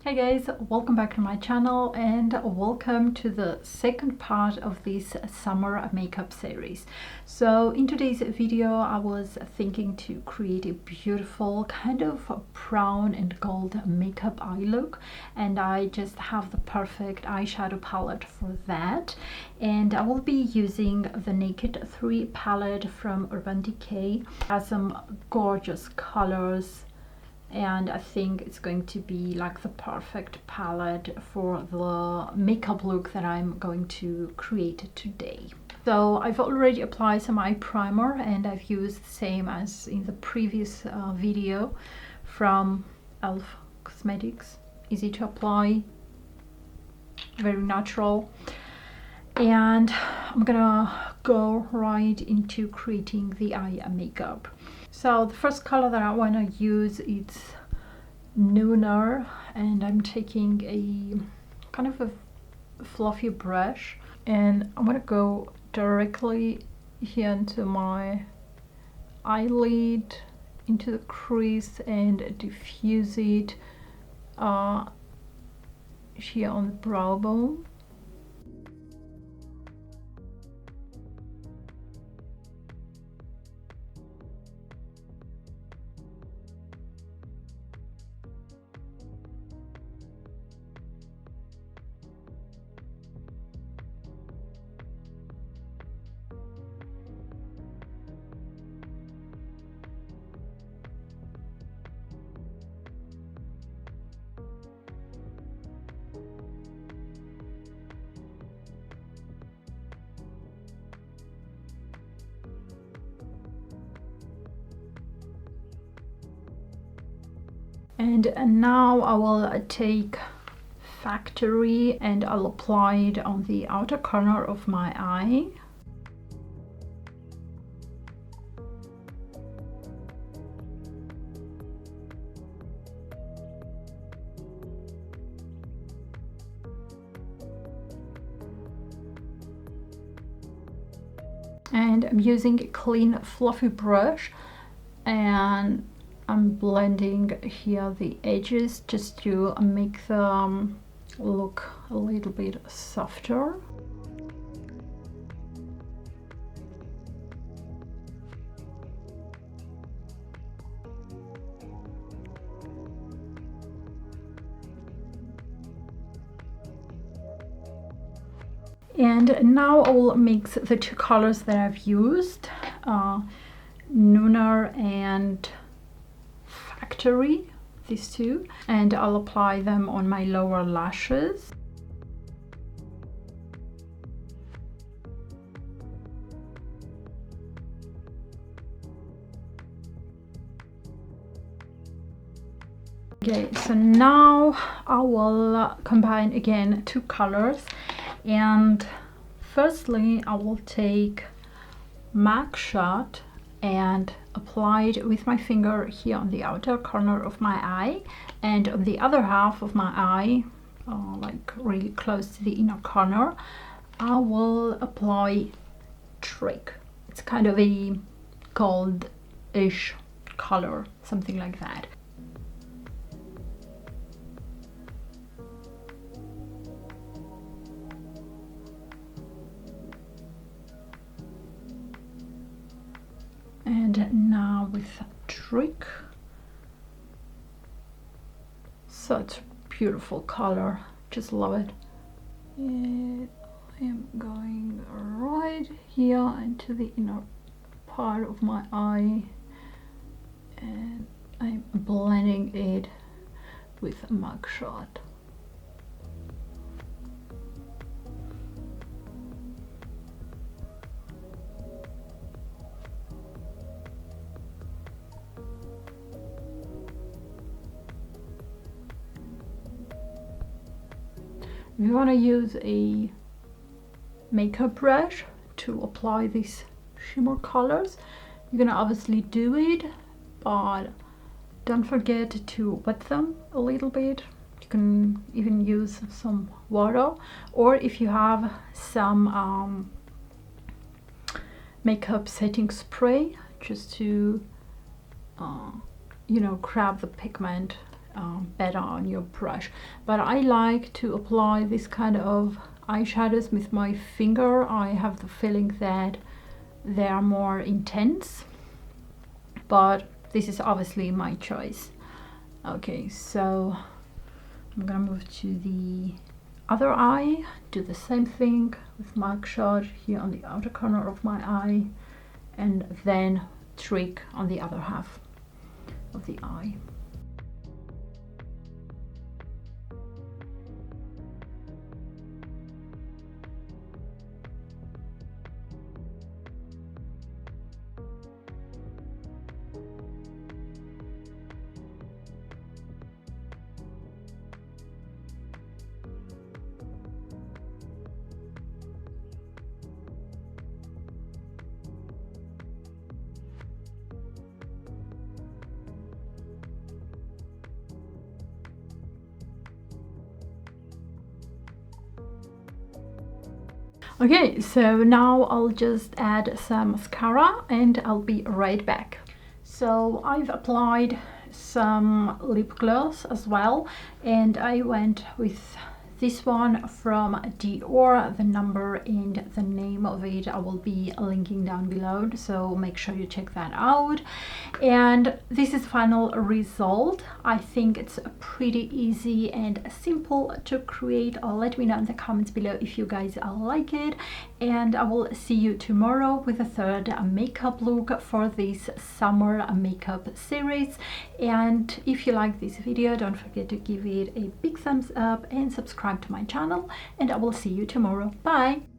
Hey guys, welcome back to my channel and welcome to the second part of this summer makeup series. So in today's video I was thinking to create a beautiful kind of brown and gold makeup eye look, and I just have the perfect eyeshadow palette for that. And I will be using the Naked 3 palette from Urban Decay. It has some gorgeous colors, and I think it's going to be like the perfect palette for the makeup look that I'm going to create today. So I've already applied some eye primer, and I've used the same as in the previous video from e.l.f. Cosmetics. Easy to apply, very natural. And I'm gonna go right into creating the eye makeup. So the first color that I want to use is Lumiere, and I'm taking a kind of a fluffy brush, and I'm gonna go directly here into my eyelid, into the crease, and diffuse it here on the brow bone. And now I will take Factory and I'll apply it on the outer corner of my eye. And I'm using a clean fluffy brush, and I'm blending here the edges just to make them look a little bit softer. And now I will mix the two colors that I've used, Lumiere and Factory, these two, and I'll apply them on my lower lashes. Okay, so now I will combine again two colors, and firstly I will take MAC Shot and apply it with my finger here on the outer corner of my eye, and on the other half of my eye, like really close to the inner corner, I will apply Trick. It's kind of a gold-ish color, something like that. And now with Trick, such beautiful color, just love it. And I am going right here into the inner part of my eye, and I'm blending it with a MAC Shot. If you want to use a makeup brush to apply these shimmer colors, you're gonna obviously do it, but don't forget to wet them a little bit. You can even use some water, or if you have some makeup setting spray, just to you know, grab the pigment better on your brush. But I like to apply this kind of eyeshadows with my finger. I have the feeling that they are more intense, but this is obviously my choice. Okay, so I'm gonna move to the other eye, do the same thing with mugshot here on the outer corner of my eye, and then trick on the other half of the eye. Okay, so now I'll just add some mascara and I'll be right back. So I've applied some lip gloss as well, and I went with this one from Dior. The number and the name of it I will be linking down below, so make sure you check that out. And this is the final result. I think it's pretty easy and simple to create. Let me know in the comments below if you guys like it, and I will see you tomorrow with a third makeup look for this summer makeup series. And if you like this video, don't forget to give it a big thumbs up and subscribe to my channel, and I will see you tomorrow. Bye.